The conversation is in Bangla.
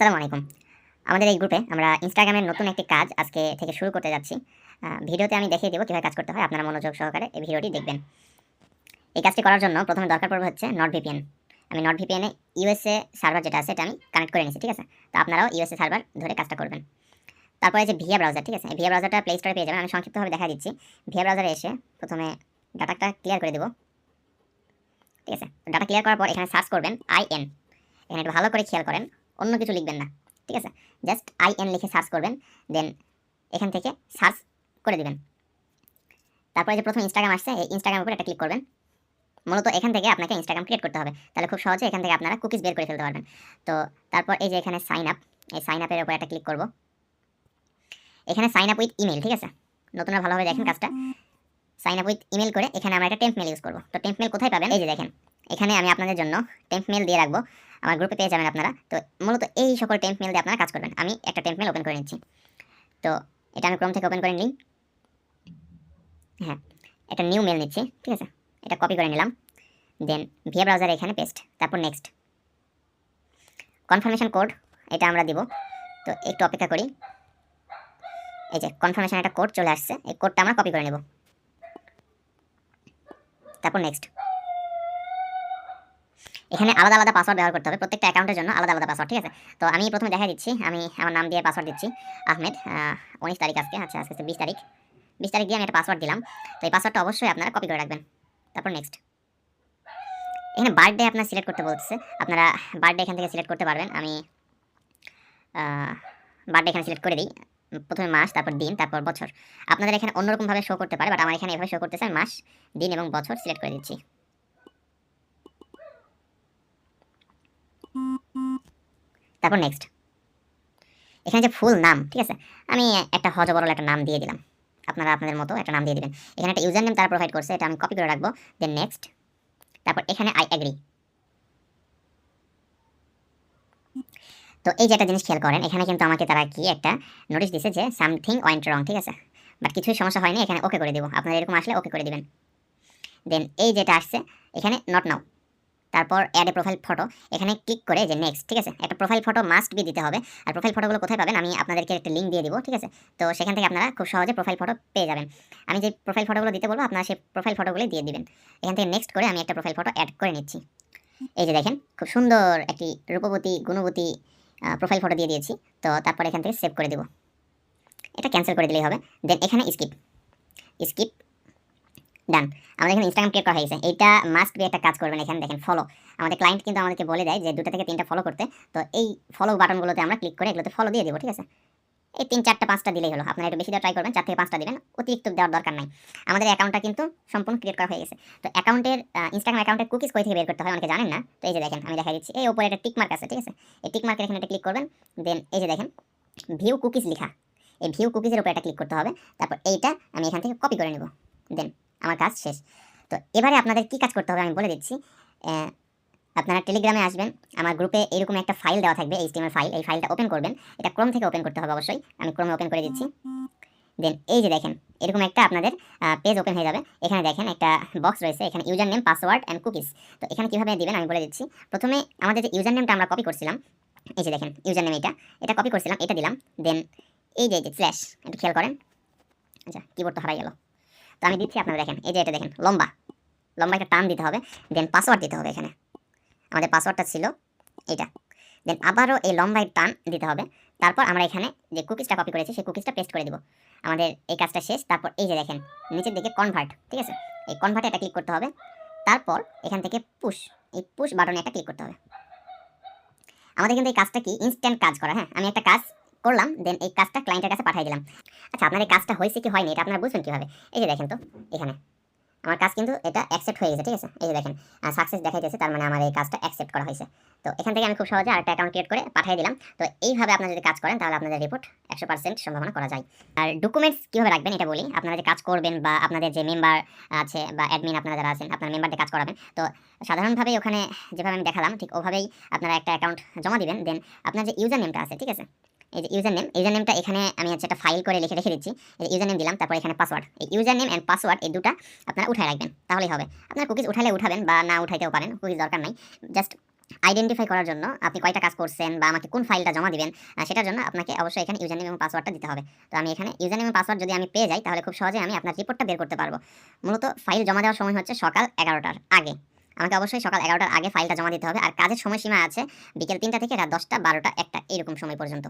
আসসালামু আলাইকুম। আমাদের এই গ্রুপে আমরা ইনস্টাগ্রামের নতুন একটি কাজ আজকে থেকে শুরু করতে যাচ্ছি। ভিডিওতে আমি দেখিয়ে দেব কিভাবে কাজ করতে হয়। আপনারা মনোযোগ সহকারে এই ভিডিওটি দেখবেন। এই কাজটি করার জন্য প্রথমে দরকার পড়বে হচ্ছে NordVPN। আমি NordVPN এ ইউএসএ সার্ভার যেটা আছে এটা আমি কানেক্ট করে নিয়েছি, ঠিক আছে? তো আপনারাও ইউএসএ সার্ভার ধরে কাজটা করবেন। তারপরে যে ভিয়া ব্রাউজার, ঠিক আছে? এই ভিয়া ব্রাউজারটা প্লে স্টোরে পেয়ে যাবেন। আমি সংক্ষিপ্তভাবে দেখায় দিচ্ছি। ভিয়া ব্রাউজারে এসে প্রথমে ডাটাটা ক্লিয়ার করে দেব, ঠিক আছে? ডাটা ক্লিয়ার করার পর এখানে সার্চ করবেন IN। এখানে একটু ভালো করে খেয়াল করেন, অন্য কিছু লিখবেন না, ঠিক আছে? জাস্ট IN লিখে সার্চ করবেন, দেন এখান থেকে সার্চ করে দিবেন। তারপরে যে প্রথম ইনস্টাগ্রাম আসছে, এই ইনস্টাগ্রামের উপর একটা ক্লিক করবেন। মূলত এখান থেকে আপনাকে ইনস্টাগ্রাম ক্রিয়েট করতে হবে, তাহলে খুব সহজে এখান থেকে আপনারা কুকিজ বের করে ফেলতে পারবেন। তো তারপর এই যে এখানে সাইন আপ, এই সাইন আপের উপর একটা ক্লিক করব। এখানে সাইন আপ উইথ ইমেল, ঠিক আছে? নতুনরা ভালোভাবে দেখেন কাজটা। সাইন আপ উইথ ইমেল করে এখানে আমরা একটা টেম্প মেল ইউজ করব। তো টেম্প মেল কোথায় পাবেন? এই যে দেখেন, এখানে আমি আপনাদের জন্য টেম্প মেল দিয়ে রাখবো, আমার গ্রুপে পেয়ে যাবেন আপনারা। তো মূলত এই সকল টেম্প মেল দিয়ে আপনারা কাজ করবেন। আমি একটা টেম্প মেল ওপেন করে নিচ্ছি। তো এটা আমি ক্রোম থেকে ওপেন করে নিই। হ্যাঁ, একটা নিউ মেল নিচ্ছি, ঠিক আছে? এটা কপি করে নিলাম, দেন ভিয়া ব্রাউজারে এখানে পেস্ট, তারপর নেক্সট। কনফার্মেশন কোড এটা আমরা দিব, তো একটু অপেক্ষা করি। এই যে কনফার্মেশন একটা কোড চলে আসছে, এই কোডটা আমরা কপি করে নেব, তারপর নেক্সট। এখানে আলাদা আলাদা পাসওয়ার্ড ব্যবহার করতে হবে, প্রত্যেকটা অ্যাকাউন্টের জন্য আলাদা আলাদা পাসওয়ার্ড, ঠিক আছে? তো আমি প্রথমে দেখাই দিচ্ছি, আমি আমার নাম দিয়ে পাসওয়ার্ড দিচ্ছি, আহমেদ। 19 তারিখ আজকে, আচ্ছা আজকে 20 তারিখ। 20 তারিখ দিয়ে আমি একটা পাসওয়ার্ড দিলাম। তো এই পাসওয়ার্ডটা অবশ্যই আপনারা কপি করে রাখবেন, তারপর নেক্সট। এখানে বার্থডে আপনার সিলেক্ট করতে বলতেছে, আপনারা বার্থডে এখান থেকে সিলেক্ট করতে পারবেন। আমি বার্থডে এখানে সিলেক্ট করে দিই, প্রথমে মাস, তারপর দিন, তারপর বছর। আপনাদের এখানে অন্যরকমভাবে শো করতে পারে, বাট আমার এখানে এভাবে শো করতেছে। মাস, দিন এবং বছর সিলেক্ট করে দিচ্ছি, তারপর নেক্সট। এখানে যে ফুল নাম, ঠিক আছে? আমি একটা হযবরল একটা নাম দিয়ে দিলাম, আপনারা আপনাদের মতো একটা নাম দিয়ে দিবেন। এখানে একটা ইউজার নেম তারা প্রোভাইড করছে, এটা আমি কপি করে রাখবো, দেন নেক্সট। তারপর এখানে আই এগ্রি। তো এই যে একটা জিনিস খেয়াল করেন, এখানে কিন্তু আমাকে তারা কি একটা নোটিশ দিছে যে সামথিং ওয়েন্ট রং, ঠিক আছে? বাট কিছুই সমস্যা হয়নি, এখানে ওকে করে দেবো। আপনাদের এরকম আসলে ওকে করে দিবেন। দেন এই যেটা আসছে এখানে নট নাও, তারপর অ্যাড এ প্রোফাইল ফটো, এখানে ক্লিক করে যে নেক্সট, ঠিক আছে? একটা প্রোফাইল ফটো মাস্ট বি দিতে হবে। আর প্রোফাইল ফটোগুলো কোথায় পাবেন আমি আপনাদেরকে একটা লিঙ্ক দিয়ে দিব, ঠিক আছে? তো সেখান থেকে আপনারা খুব সহজে প্রোফাইল ফটো পেয়ে যাবেন। আমি যে প্রোফাইল ফটোগুলো দিতে বলবো আপনারা সেই প্রোফাইল ফটোগুলো দিয়ে দিবেন। এখান থেকে নেক্সট করে আমি একটা প্রোফাইল ফটো অ্যাড করে নিচ্ছি। এই যে দেখেন, খুব সুন্দর একটি রূপবতী গুণবতী প্রোফাইল ফটো দিয়ে দিয়েছি। তো তারপর এখান থেকে সেভ করে দেব, এটা ক্যান্সেল করে দিলেই হবে। দেন এখানে স্কিপ, স্কিপ, ডান। আমাদের এখানে ইনস্টাগ্রাম ক্রিয়েট করা হয়েছে। এটা মাস্ট বি একটা কাজ করবেন। এখানে দেখেন ফলো, আমাদের ক্লায়েন্ট কিন্তু আমাদেরকে বলে দেয় যে 2টা থেকে 3টা ফলো করতে। তো এই ফলো বাটনগুলোতে আমরা ক্লিক করে এগুলোতে ফলো দিয়ে দেবো, ঠিক আছে? এই 3, 4টা, 5টা দিলেই হলো। আপনারা একটু বেশি দেওয়ার ট্রাই করবেন, 4 থেকে 5টা দিবেন, অতিরিক্ত দেওয়ার দরকার নাই। আমাদের অ্যাকাউন্টটা কিন্তু সম্পূর্ণ ক্রিয়েট করা হয়ে গেছে। তো অ্যাকাউন্টের ইনস্টাগ্রাম অ্যাকাউন্টের কুকিজ কই থেকে বের করতে হয় অনেকে জানেন না। তো এই যে দেখেন আমি দেখাই দিচ্ছি, এই উপরে একটা টিক মার্ক আছে, ঠিক আছে? এই টিক মার্কের এখানে একটা ক্লিক করবেন, দেন এই যে দেখেন ভিউ কুকিজ লেখা, এই ভিউ কুকিজের উপরে একটা ক্লিক করতে হবে। তারপর এইটা আমি এখান থেকে কপি করে নেব, দেন আমার কাজ শেষ। তো এবারে আপনাদের কি কাজ করতে হবে আমি বলে দিচ্ছি। আপনারা টেলিগ্রামে আসবেন, আমার গ্রুপে এরকম একটা ফাইল দেওয়া থাকবে, HTML ফাইল। এই ফাইলটা ওপেন করবেন, এটা ক্রোম থেকে ওপেন করতে হবে অবশ্যই। আমি ক্রোমে ওপেন করে দিচ্ছি। দেন এই যে দেখেন এরকম একটা আপনাদের পেজ ওপেন হয়ে যাবে। এখানে দেখেন একটা বক্স রয়েছে, এখানে user name, password and cookies. তো এখানে কীভাবে দিবেন আমি বলে দিচ্ছি। প্রথমে আমাদের যে ইউজার নেমটা আমরা কপি করছিলাম, এই যে দেখেন ইউজার নেম, এটা কপি করছিলাম, এটা দিলাম। দেন এই যে স্ল্যাশ, এটা খেয়াল করেন। আচ্ছা, কিবোর্ড তো হারাই গেল। তো আমি দিচ্ছি, আপনারা দেখেন এই যে এটা দেখেন লম্বা লম্বা একটা টান দিতে হবে। দেন পাসওয়ার্ড দিতে হবে, এখানে আমাদের পাসওয়ার্ডটা ছিল এটা। দেন আবারও এই লম্বায় টান দিতে হবে। তারপর আমরা এখানে যে কুকিজটা কপি করেছি সেই কুকিজটা পেস্ট করে দিব। আমাদের এই কাজটা শেষ। তারপর এই যে দেখেন নিচের দিকে কনভার্ট, ঠিক আছে? এই কনভার্টে একটা ক্লিক করতে হবে। তারপর এখান থেকে পুশ, এই পুশ বাটনে একটা ক্লিক করতে হবে। আমাদের কিন্তু এই কাজটা কি ইনস্ট্যান্ট কাজ করা। হ্যাঁ, আমি একটা কাজ করলাম, দেন এই কাজটা ক্লায়েন্টের কাছে পাঠিয়ে দিলাম। আচ্ছা, আপনার এই কাজটা হয়েছে কি হয়নি এটা আপনারা বুঝবেন কীভাবে? এই যে দেখেন, তো এখানে আমার কাজ কিন্তু এটা অ্যাকসেপ্ট হয়ে গেছে, ঠিক আছে? এই যে দেখেন সাকসেস দেখাইতেছে, তার মানে আমার এই কাজটা অ্যাকসেপ্ট করা হয়েছে। তো এখান থেকে আমি খুব সহজে আরেকটা অ্যাকাউন্ট ক্রিয়েট করে পাঠিয়ে দিলাম। তো এইভাবে আপনারা যদি কাজ করেন তাহলে আপনাদের রিপোর্ট 100% সম্ভাবনা করা যায়। আর ডকুমেন্টস কীভাবে রাখবেন এটা বলি। আপনারা যে কাজ করবেন বা আপনাদের যে মেম্বার আছে বা অ্যাডমিন আপনারা যারা আছেন, আপনারা মেম্বারদের কাজ করাবেন। তো সাধারণভাবেই ওখানে যেভাবে আমি দেখালাম ঠিক ওভাবেই আপনারা একটা অ্যাকাউন্ট জমা দিবেন। দেন আপনার যে ইউজার নেমটা আছে, ঠিক আছে? এই যে ইউজার নেমটা এখানে আমি হচ্ছে একটা ফাইল করে লিখে রেখে দিচ্ছি। এই ইউজার নেম দিলাম, তারপর এখানে পাসওয়ার্ড। এই ইউজার নেম অ্যান্ড পাসওয়ার্ড এই দুটা আপনারা উঠায় রাখবেন, তাহলেই হবে। আপনার কুকিজ উঠালে উঠাবেন বা না উঠাইতেও পারেন, কুকিজ দরকার নাই। জাস্ট আইডেন্টিফাই করার জন্য আপনি কয়টা কাজ করছেন বা আমাকে কোন ফাইলটা জমা দিবেন সেটার জন্য আপনাকে অবশ্যই এখানে ইউজারনেম এবং পাসওয়ার্ডটা দিতে হবে। তো আমি এখানে ইউজারনেম এবং পাসওয়ার্ড যদি আমি পেয়ে যাই তাহলে খুব সহজেই আমি আপনার রিপোর্টটা বের করতে পারবো। মূলত ফাইল জমা দেওয়ার সময় হচ্ছে সকাল 11টার আগে। আমাকে অবশ্যই সকাল 11টার আগে ফাইলটা জমা দিতে হবে। আর কাজের সময়সীমা আছে বিকেল 3টা থেকে রাত 10টা, 12টা, 1টা এরকম সময় পর্যন্ত।